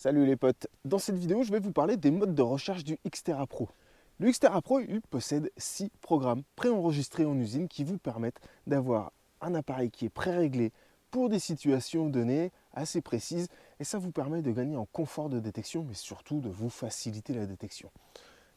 Salut les potes, dans cette vidéo je vais vous parler des modes de recherche du Xterra Pro. Le Xterra Pro il possède 6 programmes préenregistrés en usine qui vous permettent d'avoir un appareil qui est pré-réglé pour des situations données assez précises et ça vous permet de gagner en confort de détection mais surtout de vous faciliter la détection.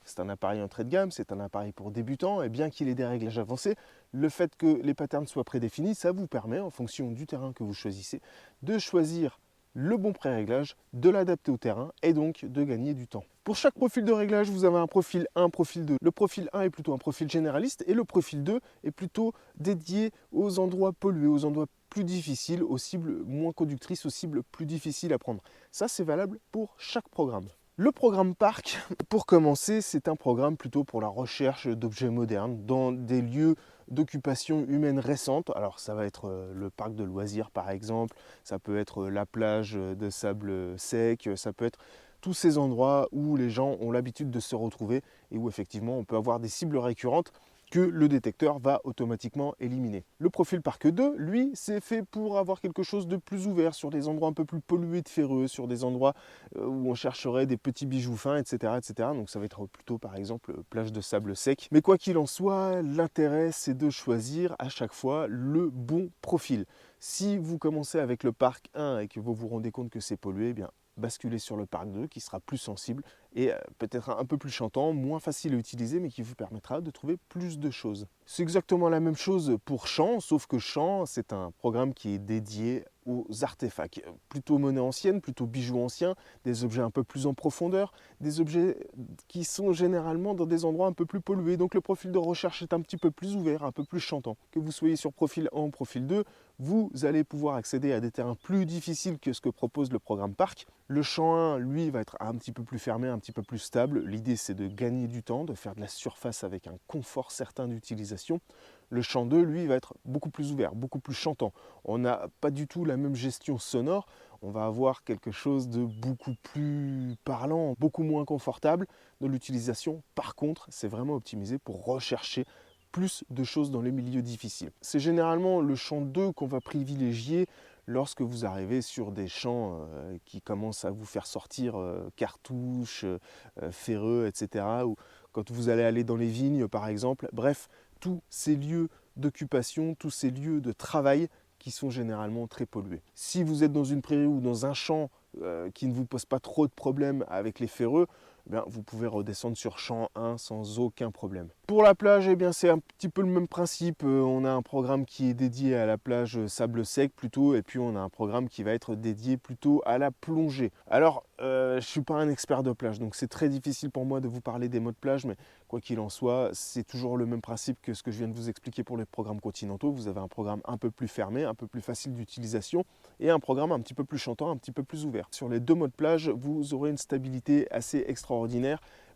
C'est un appareil entrée de gamme, c'est un appareil pour débutants et bien qu'il ait des réglages avancés, le fait que les patterns soient prédéfinis, ça vous permet en fonction du terrain que vous choisissez de choisir le bon pré-réglage, de l'adapter au terrain et donc de gagner du temps. Pour chaque profil de réglage, vous avez un profil 1, un profil 2. Le profil 1 est plutôt un profil généraliste et le profil 2 est plutôt dédié aux endroits pollués, aux endroits plus difficiles, aux cibles moins conductrices, aux cibles plus difficiles à prendre. Ça, c'est valable pour chaque programme. Le programme Parc, pour commencer, c'est un programme plutôt pour la recherche d'objets modernes dans des lieux d'occupation humaine récente. Alors ça va être le parc de loisirs par exemple, ça peut être la plage de sable sec, ça peut être tous ces endroits où les gens ont l'habitude de se retrouver et où effectivement on peut avoir des cibles récurrentes que le détecteur va automatiquement éliminer. Le profil Parc 2, lui, c'est fait pour avoir quelque chose de plus ouvert sur des endroits un peu plus pollués de ferreux, sur des endroits où on chercherait des petits bijoux fins, etc., etc. Donc ça va être plutôt par exemple plage de sable sec. Mais quoi qu'il en soit, l'intérêt c'est de choisir à chaque fois le bon profil. Si vous commencez avec le Parc 1 et que vous vous rendez compte que c'est pollué, eh bien basculer sur le Parc 2 qui sera plus sensible et peut-être un peu plus chantant, moins facile à utiliser mais qui vous permettra de trouver plus de choses. C'est exactement la même chose pour Champ, sauf que Champ c'est un programme qui est dédié aux artefacts, plutôt monnaie ancienne, plutôt bijoux anciens, des objets un peu plus en profondeur, des objets qui sont généralement dans des endroits un peu plus pollués. Donc le profil de recherche est un petit peu plus ouvert, un peu plus chantant. Que vous soyez sur profil 1 ou profil 2, vous allez pouvoir accéder à des terrains plus difficiles que ce que propose le programme Parc. Le champ 1, lui, va être un petit peu plus fermé, un petit peu plus stable. L'idée, c'est de gagner du temps, de faire de la surface avec un confort certain d'utilisation. Le champ 2, lui, va être beaucoup plus ouvert, beaucoup plus chantant. On n'a pas du tout la même gestion sonore. On va avoir quelque chose de beaucoup plus parlant, beaucoup moins confortable de l'utilisation. Par contre, c'est vraiment optimisé pour rechercher plus de choses dans les milieux difficiles. C'est généralement le champ 2 qu'on va privilégier lorsque vous arrivez sur des champs qui commencent à vous faire sortir cartouches, ferreux, etc. Ou quand vous allez aller dans les vignes, par exemple. Bref, tous ces lieux d'occupation, tous ces lieux de travail qui sont généralement très pollués. Si vous êtes dans une prairie ou dans un champ qui ne vous pose pas trop de problèmes avec les ferreux, eh bien, vous pouvez redescendre sur champ 1 sans aucun problème. Pour la plage, eh bien, c'est un petit peu le même principe. On a un programme qui est dédié à la plage sable sec plutôt, et puis on a un programme qui va être dédié plutôt à la plongée. Alors, je ne suis pas un expert de plage, donc c'est très difficile pour moi de vous parler des modes plage, mais quoi qu'il en soit, c'est toujours le même principe que ce que je viens de vous expliquer pour les programmes continentaux. Vous avez un programme un peu plus fermé, un peu plus facile d'utilisation, et un programme un petit peu plus chantant, un petit peu plus ouvert. Sur les deux modes plage, vous aurez une stabilité assez extraordinaire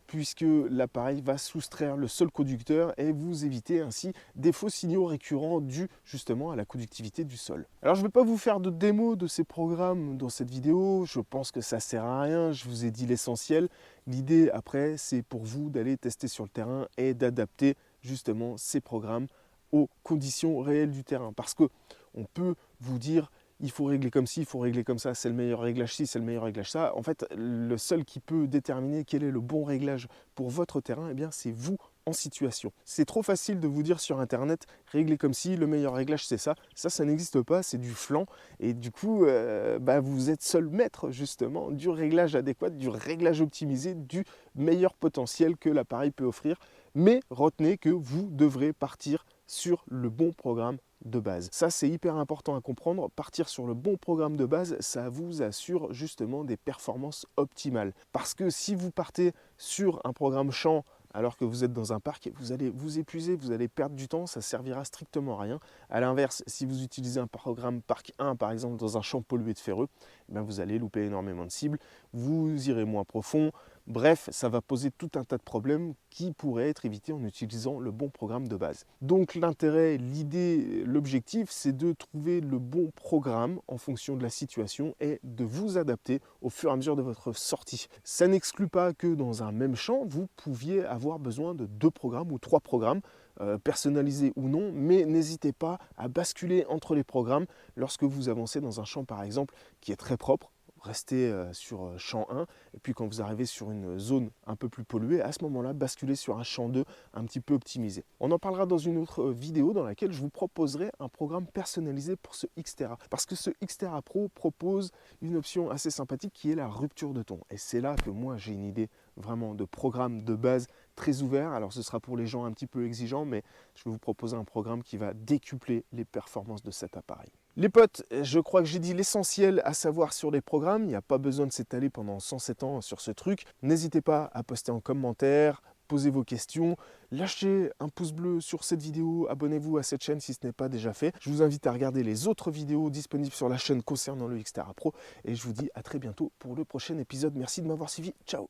puisque l'appareil va soustraire le seul conducteur et vous éviter ainsi des faux signaux récurrents dus justement à la conductivité du sol. Alors je ne vais pas vous faire de démo de ces programmes dans cette vidéo, je pense que ça ne sert à rien, je vous ai dit l'essentiel. L'idée après c'est pour vous d'aller tester sur le terrain et d'adapter justement ces programmes aux conditions réelles du terrain. Parce que on peut vous dire il faut régler comme ci, il faut régler comme ça, c'est le meilleur réglage ci, c'est le meilleur réglage ça. En fait, le seul qui peut déterminer quel est le bon réglage pour votre terrain, eh bien, c'est vous en situation. C'est trop facile de vous dire sur internet, régler comme ci, le meilleur réglage c'est ça. Ça n'existe pas, c'est du flan. Et du coup, vous êtes seul maître justement du réglage adéquat, du réglage optimisé, du meilleur potentiel que l'appareil peut offrir. Mais retenez que vous devrez partir sur le bon programme de base. Ça, c'est hyper important à comprendre. Partir sur le bon programme de base, ça vous assure justement des performances optimales. Parce que si vous partez sur un programme champ alors que vous êtes dans un parc, vous allez vous épuiser, vous allez perdre du temps, ça ne servira strictement à rien. A l'inverse, si vous utilisez un programme Parc 1, par exemple, dans un champ pollué de ferreux, eh bien vous allez louper énormément de cibles, vous irez moins profond. Bref, ça va poser tout un tas de problèmes qui pourraient être évités en utilisant le bon programme de base. Donc l'intérêt, l'idée, l'objectif, c'est de trouver le bon programme en fonction de la situation et de vous adapter au fur et à mesure de votre sortie. Ça n'exclut pas que dans un même champ, vous pouviez avoir besoin de 2 programmes ou 3 programmes, personnalisés ou non, mais n'hésitez pas à basculer entre les programmes lorsque vous avancez dans un champ par exemple qui est très propre. restez sur champ 1, et puis quand vous arrivez sur une zone un peu plus polluée, à ce moment-là, basculez sur un champ 2 un petit peu optimisé. On en parlera dans une autre vidéo dans laquelle je vous proposerai un programme personnalisé pour ce Xterra, parce que ce Xterra Pro propose une option assez sympathique qui est la rupture de ton. Et c'est là que moi j'ai une idée vraiment de programme de base très ouvert. Alors ce sera pour les gens un petit peu exigeants, mais je vais vous proposer un programme qui va décupler les performances de cet appareil. Les potes, je crois que j'ai dit l'essentiel à savoir sur les programmes. Il n'y a pas besoin de s'étaler pendant 107 ans sur ce truc. N'hésitez pas à poster en commentaire, posez vos questions, lâchez un pouce bleu sur cette vidéo, abonnez-vous à cette chaîne si ce n'est pas déjà fait. Je vous invite à regarder les autres vidéos disponibles sur la chaîne concernant le Xterra Pro et je vous dis à très bientôt pour le prochain épisode. Merci de m'avoir suivi, ciao.